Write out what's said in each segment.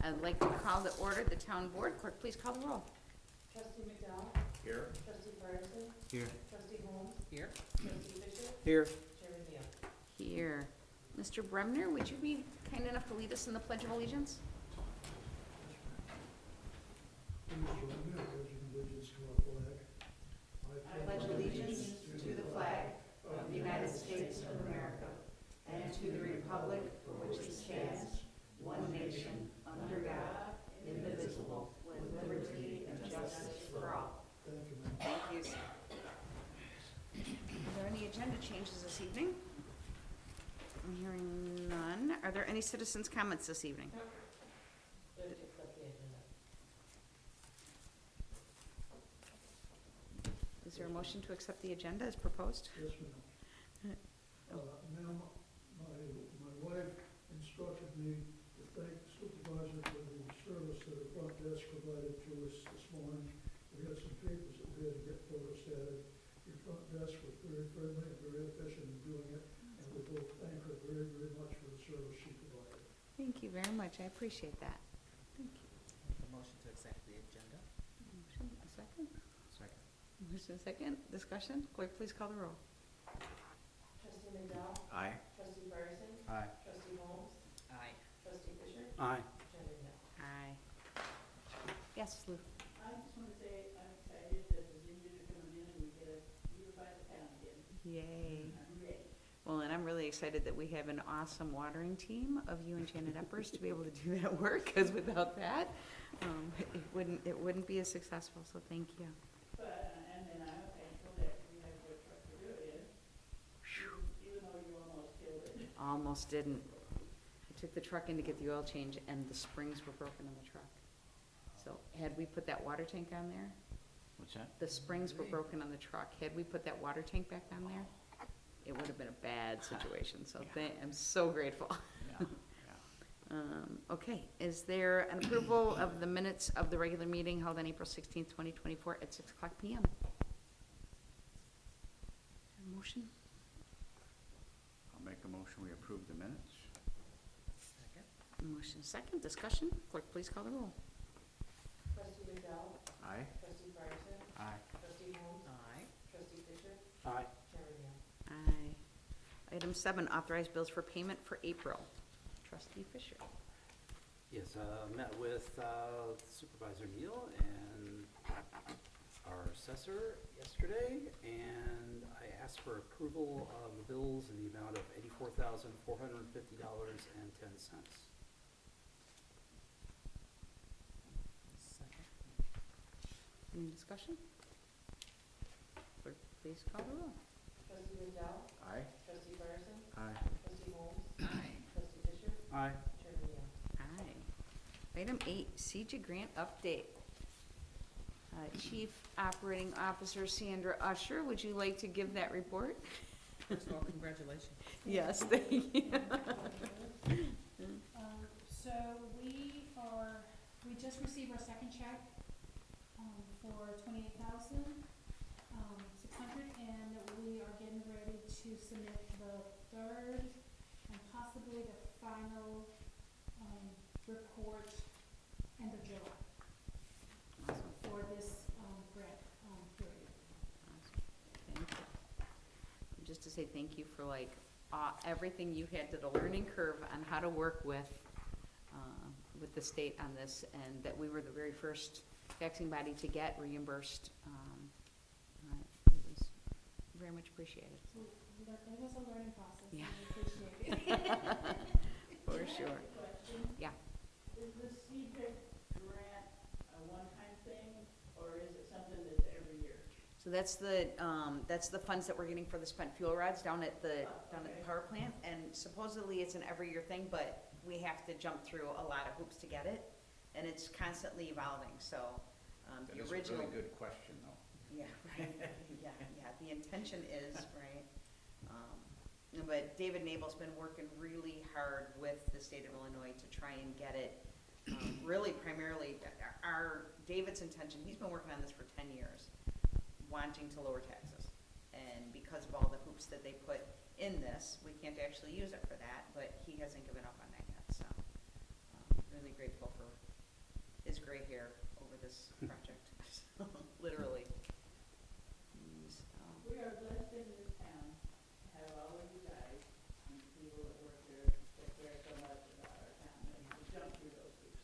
I'd like to call to order the town board. Clerk, please call the roll. Trustee McDowell? Here. Trustee Patterson? Here. Trustee Holmes? Here. Trustee Fisher? Here. Chairman Neal? Here. Mr. Bremner, would you be kind enough to lead us in the Pledge of Allegiance? I pledge allegiance to the flag of the United States of America and to the republic for which it stands, one nation, under God, indivisible, with liberty and justice for all. Thank you, sir. Are there any agenda changes this evening? I'm hearing none. Are there any citizens' comments this evening? Move to accept the agenda. Is there a motion to accept the agenda as proposed? Yes, ma'am. Ma'am, my wife instructed me to thank the supervisor for the service that her front desk provided to us this morning. We had some papers that we had to get photostated. Your front desk was very friendly and very efficient in doing it, and we both thank her very, very much for the service she provided. Thank you very much. I appreciate that. Thank you. Make a motion to accept the agenda. Motion, a second? Second. Motion, a second. Discussion? Clerk, please call the roll. Trustee McDowell? Aye. Trustee Patterson? Aye. Trustee Holmes? Aye. Trustee Fisher? Aye. Chairman Neal? Aye. Yes, Lou? I just want to say I'm excited that the seniors are coming in and we get to beautify the town again. Yay. I'm ready. Well, and I'm really excited that we have an awesome watering team of you and Janet Eppers to be able to do that work, because without that, it wouldn't be as successful, so thank you. But, and then I'm thankful that we have a good truck to do it in, even though you almost killed it. Almost didn't. I took the truck in to get the oil change, and the springs were broken on the truck. So had we put that water tank on there, What's that? the springs were broken on the truck. Had we put that water tank back on there, it would have been a bad situation. So I'm so grateful. Yeah. Okay, is there an approval of the minutes of the regular meeting held on April 16th, 2024 at 6 o'clock PM? Motion? I'll make a motion, we approve the minutes. Second. Motion second, discussion. Clerk, please call the roll. Trustee McDowell? Aye. Trustee Patterson? Aye. Trustee Holmes? Aye. Trustee Fisher? Aye. Chairman Neal? Aye. Item 7, authorized bills for payment for April. Trustee Fisher. Yes, met with Supervisor Neal and our assessor yesterday, and I asked for approval of the bills in the amount of $84,450.10. Second. Any discussion? Clerk, please call the roll. Trustee McDowell? Aye. Trustee Patterson? Aye. Trustee Holmes? Aye. Trustee Fisher? Aye. Chairman Neal? Aye. Item 8, CJA grant update. Chief Operating Officer Sandra Usher, would you like to give that report? First of all, congratulations. Yes, thank you. So we just received our second check, for $28,600, and we are getting ready to submit the third and possibly the final, report end of July Awesome. for this, grant, period. Thank you. Just to say thank you for everything you had to the learning curve on how to work with the state on this, and that we were the very first taxing body to get reimbursed. It was very much appreciated. So it was a learning process, and Yeah. we appreciate it. For Can I sure. ask a question? Yeah. Is the CJIC grant a one-time thing, or is it something that's every year? So that's the funds that we're getting for the spent fuel rods down at the power plant, and supposedly it's an every year thing, but we have to jump through a lot of hoops to get it, and it's constantly evolving, so, That the is original. a really good question, though. Yeah, right, yeah, the intention is, right, but David Nable's been working really hard with the state of Illinois to try and get it, really primarily, David's intention, he's been working on this for 10 years, wanting to lower taxes. And because of all the hoops that they put in this, we can't actually use it for that, but he hasn't given up on that yet, so. really grateful for his gray hair over this project, literally. He's, We are blessed in this town to have all of you guys and the people that work here that care so much about our town and to jump through those hoops.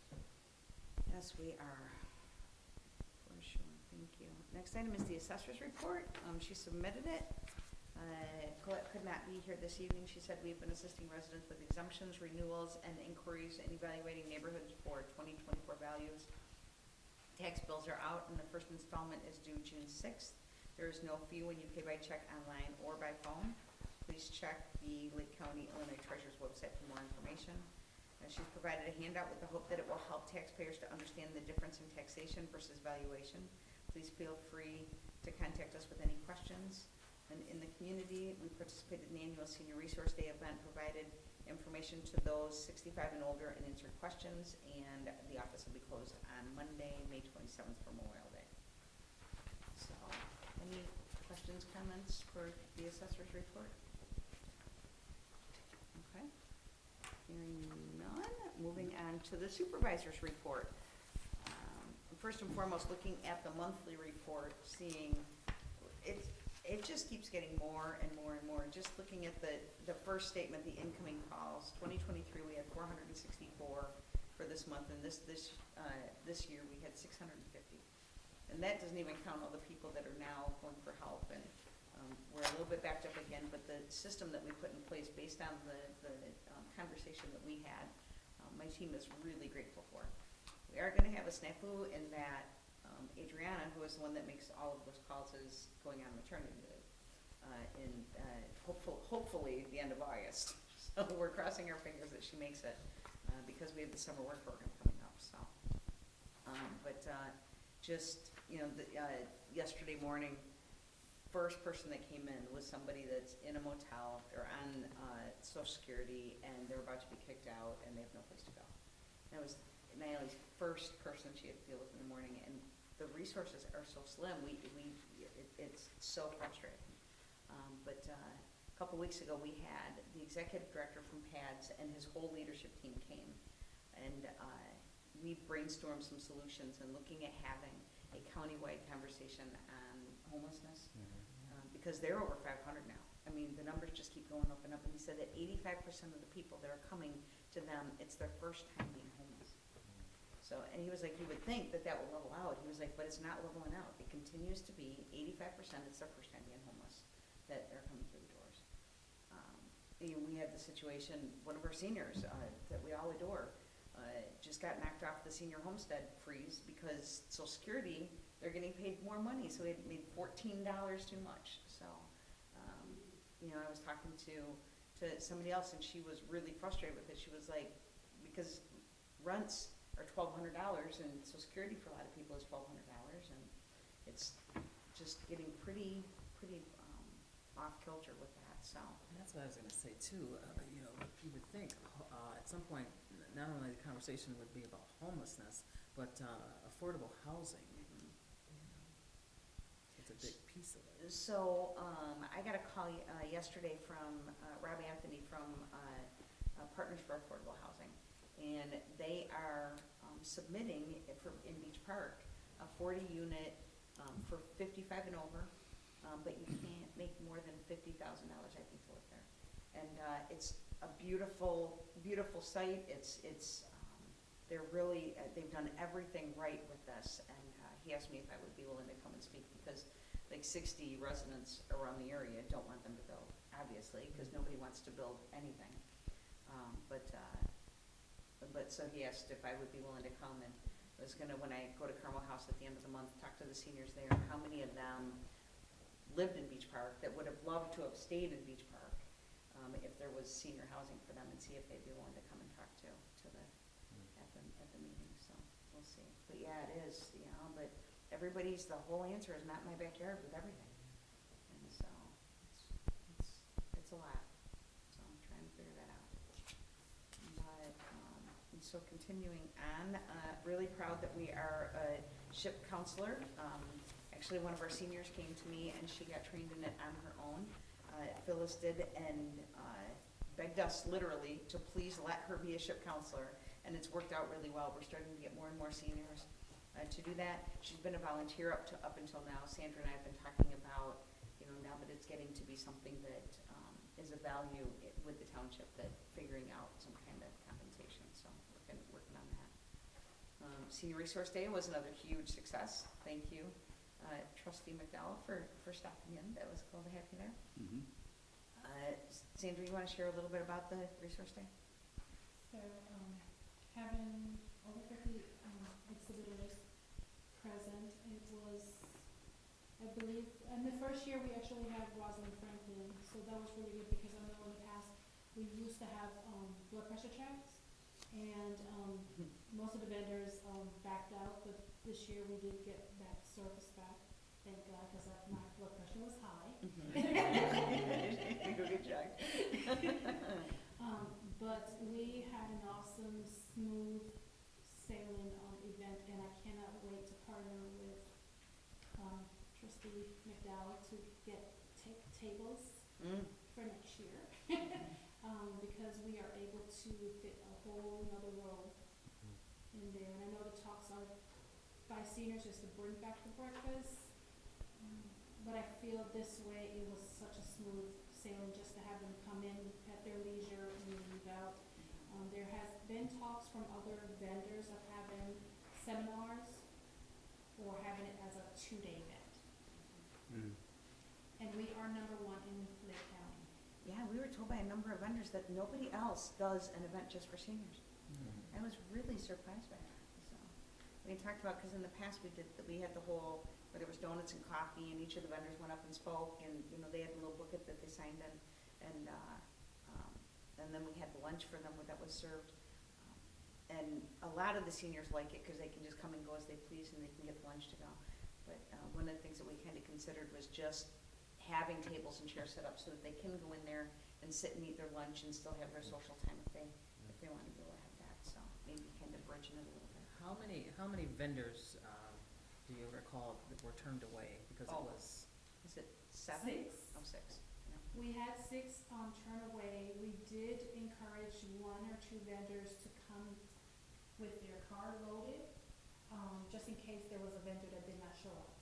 Yes, we are, for sure, thank you. Next item is the assessor's report. She submitted it. Colette could not be here this evening. She said we've been assisting residents with exemptions, renewals, and inquiries and evaluating neighborhoods for 2024 values. Tax bills are out and the first installment is due June 6th. There is no fee when you pay by check online or by phone. Please check the Lake County, Illinois Treasurer's website for more information. She's provided a handout with the hope that it will help taxpayers to understand the difference in taxation versus valuation. Please feel free to contact us with any questions. And in the community, we participated in the annual Senior Resource Day event, provided information to those 65 and older and answered questions, and the office will be closed on Monday, May 27th for Memorial Day. So, any questions, comments for the assessor's report? Okay. Hearing none, moving on to the supervisor's report. First and foremost, looking at the monthly report, seeing it just keeps getting more and more and more. Just looking at the first statement, the incoming calls, 2023 we had 464 for this month, and this year we had 650. And that doesn't even count all the people that are now going for help, and we're a little bit backed up again, but the system that we put in place based on the conversation that we had, my team is really grateful for. We are going to have a snafu in that Adriana, who is the one that makes all of those calls, is going on maternity leave hopefully the end of August. So we're crossing our fingers that she makes it because we have the summer work program coming up. So, just yesterday morning, first person that came in was somebody that's in a motel. They're on Social Security and they're about to be kicked out and they have no place to go. That was Naomi's first person she had to deal with in the morning, and the resources are so slim. It's so frustrating. But a couple weeks ago, we had the executive director from PADS and his whole leadership team came, and we brainstormed some solutions and looking at having a countywide conversation on homelessness, because they're over 500 now. I mean, the numbers just keep going up and up. And he said that 85% of the people that are coming to them, it's their first time being homeless. So, and he was like, you would think that that would level out. He was like, but it's not leveling out. It continues to be 85%, it's their first time being homeless that are coming through the doors. We had the situation, one of our seniors that we all adore, just got knocked off the senior homestead freeze because Social Security, they're getting paid more money, so they made $14 too much. So, I was talking to somebody else, and she was really frustrated with it. She was like, because rents are $1,200, and Social Security for a lot of people is $1,200, and it's just getting pretty off kilter with that. So And that's what I was gonna say too, you would think, at some point, not only the conversation would be about homelessness, but, affordable housing. It's a big piece of it. So, I got a call yesterday from Rob Anthony from Partners for Affordable Housing, and they are submitting in Beach Park a 40-unit for 55 and over, but you can't make more than $50,000, I think, to live there. And it's a beautiful, beautiful site. They're really they've done everything right with this, and he asked me if I would be willing to come and speak because like 60 residents around the area don't want them to build, obviously, because nobody wants to build anything. But so he asked if I would be willing to come, and I was gonna, when I go to Carmel House at the end of the month, talk to the seniors there, how many of them lived in Beach Park that would have loved to have stayed in Beach Park if there was senior housing for them, and see if they'd be willing to come and talk to at the meeting. So we'll see. But yeah, it is, but everybody's, the whole answer is not in my backyard with everything. And so it's a lot. So I'm trying to figure that out. But and so continuing on, really proud that we are a SHIP counselor. Actually, one of our seniors came to me and she got trained in it on her own. Phyllis did, and begged us literally to please let her be a SHIP counselor. and it's worked out really well. We're starting to get more and more seniors to do that. She's been a volunteer up until now. Sandra and I have been talking about, now that it's getting to be something that is a value with the township, that figuring out some kind of compensation, so working on that. Senior Resource Day was another huge success. Thank you, Trustee McDowell, for stopping in. That was cool to have you there. Mhm. Sandra, you want to share a little bit about the Resource Day? So, having over 50 exhibitors present, it was, I believe, in the first year we actually had Rosalind Franklin, so that was really good because I know in the past we used to have blood pressure checks, and most of the vendors backed out, but this year we did get that service back, thank God, because my blood pressure was high. Good job. But we had an awesome, smooth sailing event, and I cannot wait to partner with Trustee McDowell to take tables for next year. Because we are able to fit a whole nother row in there. And I know the talks are by seniors just to bring back the breakfast. But I feel this way it was such a smooth sailing just to have them come in at their leisure and leave out. There has been talks from other vendors of having seminars or having it as a 2-day event. And we are number 1 in Lake County. Yeah, we were told by a number of vendors that nobody else does an event just for seniors. I was really surprised by that. So we talked about, because in the past we had the whole, where there was donuts and coffee, and each of the vendors went up and spoke, and they had a little booklet that they signed in, and then we had the lunch for them that was served. And a lot of the seniors like it because they can just come and go as they please, and they can get the lunch to go. But one of the things that we kind of considered was just having tables and chairs set up so that they can go in there and sit and eat their lunch and still have their social time if they want to be able to have that. So maybe kind of bridging it a little bit. How many vendors do you recall that were turned away because it was? Is it 7? 6. Oh, 6. Yeah. We had 6 turn away. We did encourage 1 or 2 vendors to come with their car loaded, just in case there was a vendor that did not show up.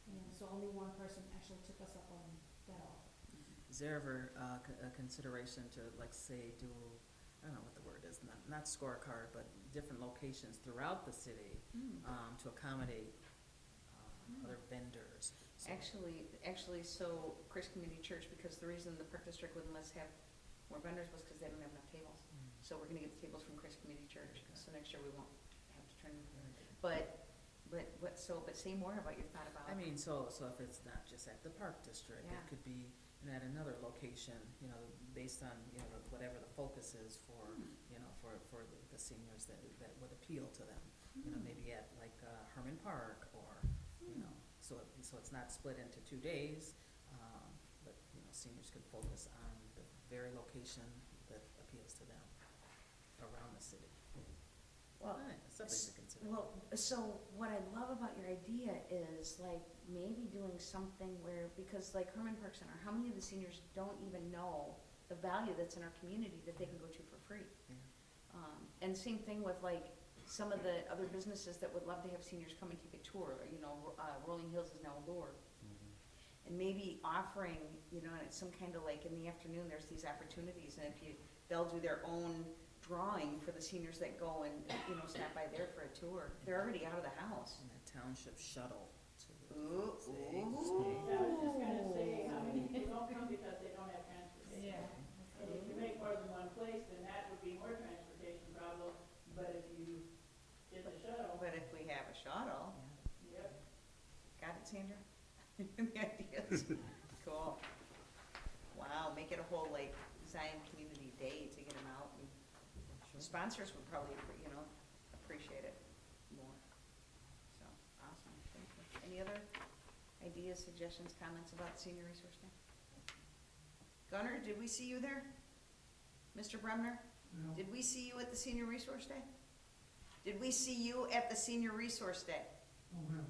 And so only 1 person actually took us up on that offer. Is there ever a consideration to, like, say, do, I don't know what the word is, not scorecard, but different locations throughout the city to accommodate other vendors? So Actually, so Christ Community Church, because the reason the Park District wouldn't let us have more vendors was because they don't have enough tables. So we're gonna get the tables from Christ Community Church, so next year we won't have to turn. But say more about your thought about. I mean, so if it's not just at the Park District, Yeah. it could be at another location, based on, whatever the focus is for, for the seniors that would appeal to them. Maybe at like Herman Park or, so it's not split into 2 days, but, seniors could focus on the very location that appeals to them around the city. Well, Something to consider. Well, so what I love about your idea is like maybe doing something where, because like Herman Park Center, how many of the seniors don't even know the value that's in our community that they can go to for free? Yeah. And same thing with like some of the other businesses that would love to have seniors come and take a tour. Rolling Hills is now Allure. And maybe offering, some kind of like in the afternoon, there's these opportunities, and they'll do their own drawing for the seniors that go and, stop by there for a tour. They're already out of the house. And the township shuttle to the. Ooh. Yeah, I was just gonna say, how many people don't come because they don't have transportation? Yeah. And if you make more than 1 place, then that would be more transportation problem, but if you did the shuttle, But if we have a shuttle, yep. got it, Sandra? The ideas, cool. Wow, make it a whole like Zion Community Day to get them out, and sponsors would probably, appreciate it more. So, awesome, thank you. Any other ideas, suggestions, comments about Senior Resource Day? Gunnar, did we see you there? Mr. Bremner, No. did we see you at the Senior Resource Day? Did we see you at the Senior Resource Day? Oh, ma'am.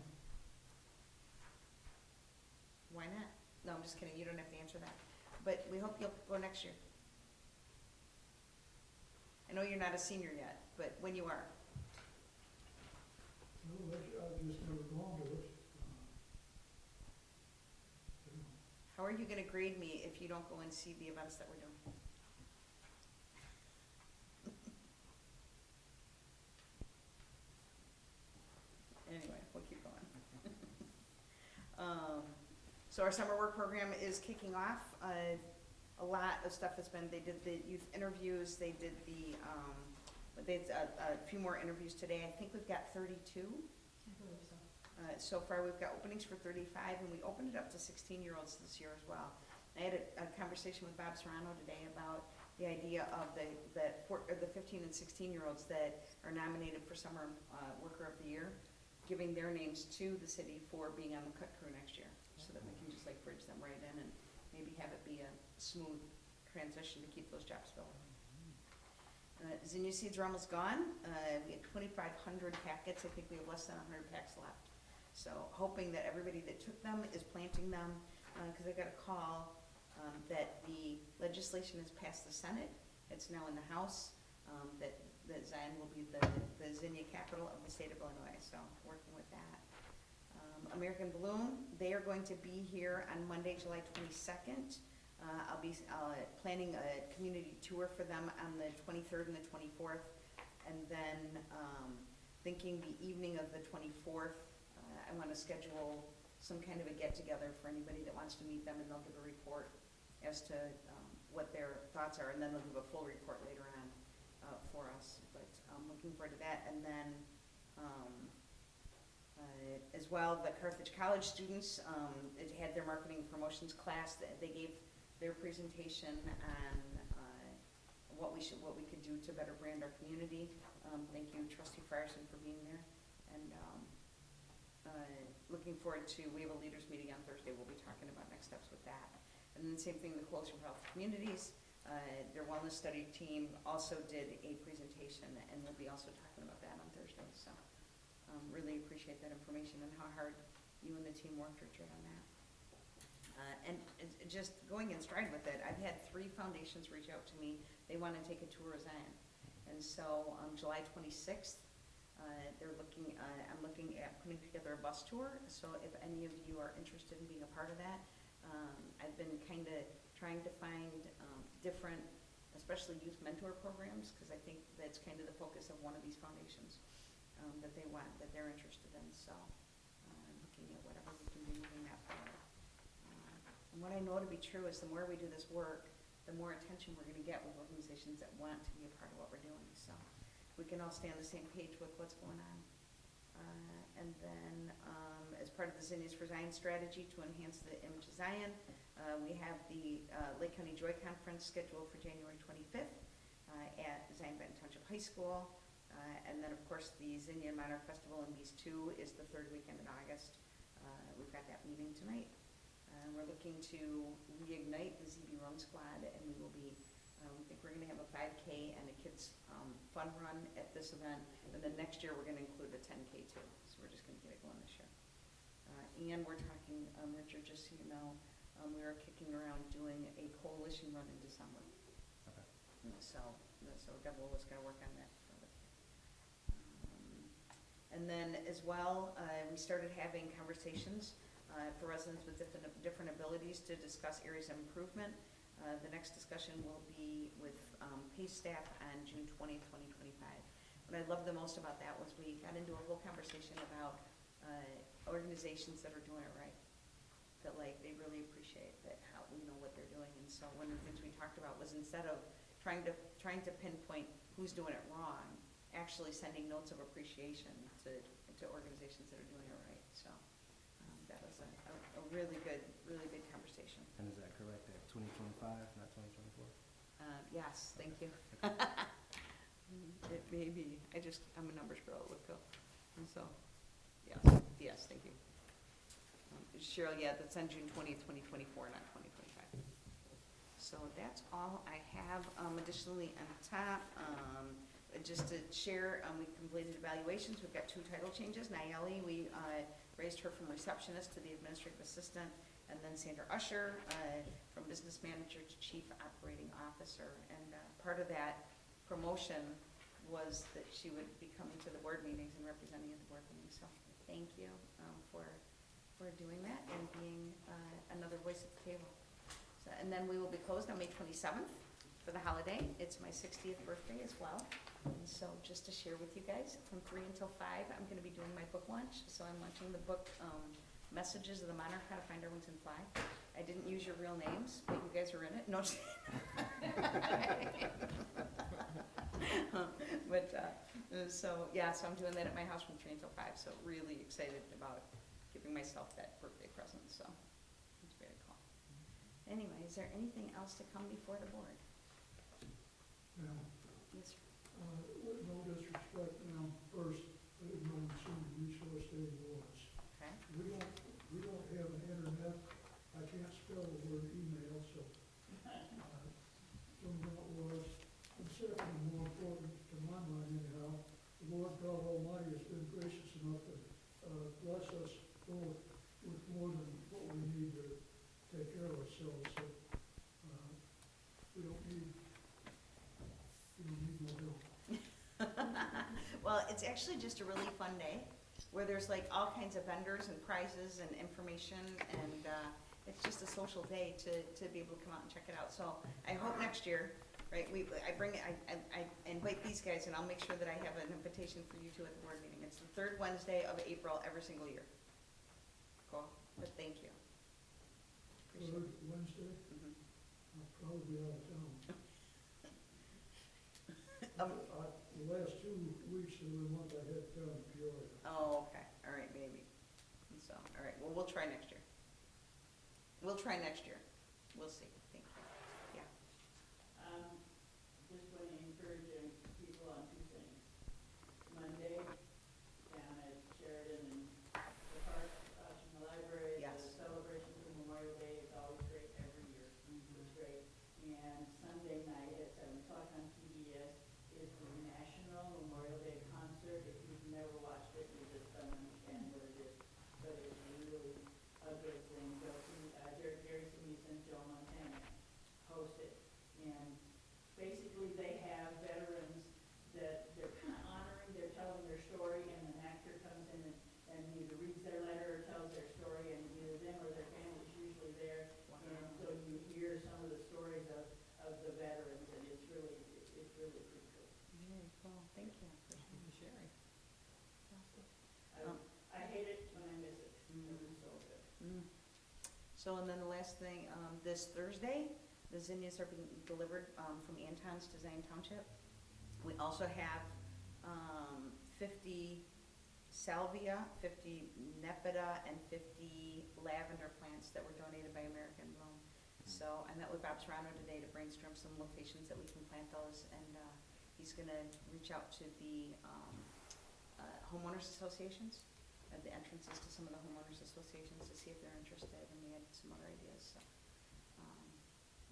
Why not? No, I'm just kidding, you don't have to answer that. But we hope you'll go next year. I know you're not a senior yet, but when you are. Well, I've just never gone to it. You know, How are you gonna grade me if you don't go and see the events that we're doing? Anyway, we'll keep going. So our summer work program is kicking off. A lot of stuff has been, they did the youth interviews, they did a few more interviews today. I think we've got 32. I believe so. So far, we've got openings for 35, and we opened it up to 16-year-olds this year as well. I had a conversation with Bob Serrano today about the idea of the 15 and 16-year-olds that are nominated for Summer Worker of the Year, giving their names to the city for being on the cut crew next year, so that we can just like bridge them right in and maybe have it be a smooth transition to keep those jobs filling. Zinnia seeds are almost gone. We had 2,500 packets. I think we have less than 100 packs left. So hoping that everybody that took them is planting them, because I got a call that the legislation has passed the Senate. It's now in the House, that Zion will be the zinnia capital of the state of Illinois, so working with that. American Bloom, they are going to be here on Monday, July 22nd. I'll be planning a community tour for them on the 23rd and the 24th, and then thinking the evening of the 24th, I want to schedule some kind of a get-together for anybody that wants to meet them, and they'll give a report as to what their thoughts are, and then they'll give a full report later on for us. But I'm looking forward to that. And then as well, the Carthage College students, it had their marketing promotions class. They gave their presentation on what we could do to better brand our community. Thank you, Trustee Frierson, for being there. And looking forward to, we have a leaders meeting on Thursday. We'll be talking about next steps with that. And then the same thing, the Closer Health Communities, their wellness study team also did a presentation, and we'll be also talking about that on Thursday. So really appreciate that information and how hard you and the team worked, Richard, on that. And just going in stride with it, I've had 3 foundations reach out to me. They want to take a tour of Zion. And so on July 26th, I'm looking at putting together a bus tour. So if any of you are interested in being a part of that, I've been kind of trying to find different, especially youth mentor programs, because I think that's kind of the focus of one of these foundations that they want, that they're interested in. So looking at whatever we can do moving that forward. And what I know to be true is the more we do this work, the more attention we're going to get with organizations that want to be a part of what we're doing. So we can all stay on the same page with what's going on. And then as part of the Zinnias for Zion strategy to enhance the image of Zion, we have the Lake County Joy Conference scheduled for January 25th at Zion Benton Township High School. And then, of course, the Zinnia Monarch Festival in Beast 2 is the 3rd weekend in August. We've got that meeting tonight. We're looking to reignite the ZB Run Squad, and we will be, we think we're going to have a 5K and a kids fun run at this event. And then next year, we're going to include a 10K too. So we're just going to get it going this year. And we're talking, Richard, just so you know, we are kicking around doing a coalition run in December. Okay. So Deborah was going to work on that further. And then as well, we started having conversations for residents with different abilities to discuss areas of improvement. The next discussion will be with PACE staff on June 20th, 2025. What I loved the most about that was we got into a whole conversation about organizations that are doing it right. That like they really appreciate that how we know what they're doing. And so one of the things we talked about was instead of trying to pinpoint who's doing it wrong, actually sending notes of appreciation to organizations that are doing it right. So that was a really good conversation. And is that correct, at 2025, not 2024? Yes, thank you. It may be, I'm a numbers girl at Whitfield, and so, yes, thank you. Cheryl, yeah, that's on June 20th, 2024, not 2025. So that's all I have. Additionally, on top, just to share, we completed evaluations. We've got 2 title changes. Nayeli, we raised her from receptionist to the administrative assistant, and then Sandra Usher from business manager to chief operating officer. And part of that promotion was that she would be coming to the board meetings and representing at the board meetings. So thank you for doing that and being another voice at the table. So, and then we will be closed on May 27th for the holiday. It's my 60th birthday as well. And so just to share with you guys, from 3 until 5, I'm going to be doing my book launch. So I'm launching the book Messages of the Monarch, How to Find Our Wings and Fly. I didn't use your real names, but you guys are in it. No, just but so yeah, so I'm doing that at my house from 3 until 5. So really excited about giving myself that birthday present. So it's very cool. Anyway, is there anything else to come before the board? Now, Yes, sir. with no disrespect now, first, I didn't know what senior resource day was. Okay. We don't have an internet. I can't spell the word email, so, some of that was, and second, more important, to my mind anyhow, the Lord God Almighty has been gracious enough to, bless us both with more than what we need to take care of ourselves, so, we don't need no help. Well, it's actually just a really fun day where there's like all kinds of vendors and prizes and information, and it's just a social day to be able to come out and check it out. So I hope next year, right, I invite these guys, and I'll make sure that I have an invitation for you two at the board meeting. It's the third Wednesday of April every single year. Cool, but thank you. Appreciate Third it. Wednesday, Mhm. I'll probably be out of town. The last 2 weeks of the month I had down in Peoria. Oh, okay, all right, maybe. And so, all right, well, we'll try next year. We'll try next year. We'll see, thank you. Yeah, Just want to encourage people on 2 things. Monday, down at Sheridan and the park, from the library, the Yes. celebration for Memorial Day is always great every year. It's great. And Sunday night at 7 o'clock on PBS is the National Memorial Day Concert. If you've never watched it, you just don't understand what it is. But it's really a good thing. Gary Sinise and Joe Montana host it. And basically they have veterans that they're kind of honoring, they're telling their story, and an actor comes in and either reads their letter or tells their story, and either them or their family's usually there. And so you hear some of the stories of the veterans, and it's really pretty cool. very cool, thank you. Thank you for sharing. I hate it when I miss it. Mm. It was so good. Mm. So, and then the last thing, this Thursday, the zinnias are being delivered from Anton's Design Township. We also have 50 salvia, 50 nepeta, and 50 lavender plants that were donated by American Bloom. So I met with Bob Serrano today to brainstorm some locations that we can plant those, and he's gonna reach out to the homeowners associations, at the entrances to some of the homeowners associations to see if they're interested, and we had some other ideas, so.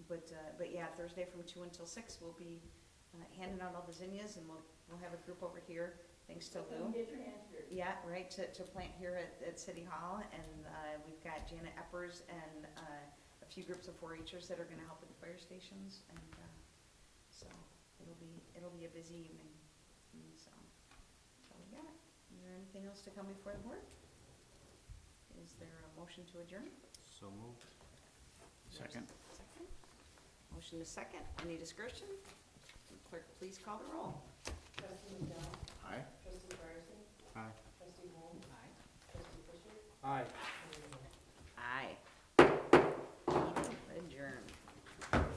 But yeah, Thursday from 2 until 6, we'll be handing out all the zinnias, and we'll have a group over here, thanks to Come Lou. get your hands dirty. Yeah, right, to plant here at City Hall, and we've got Janet Eppers and a few groups of 4-Hers that are gonna help with the fire stations, and so it'll be a busy evening, and so we got it. Is there anything else to come before the board? Is there a motion to adjourn? So moved. Second? Second. Motion to second. Any discussion? Clerk, please call the roll. Trustee McDonald? Aye. Trustee Garcia? Aye. Trustee Holmes? Aye. Trustee Fisher? Aye.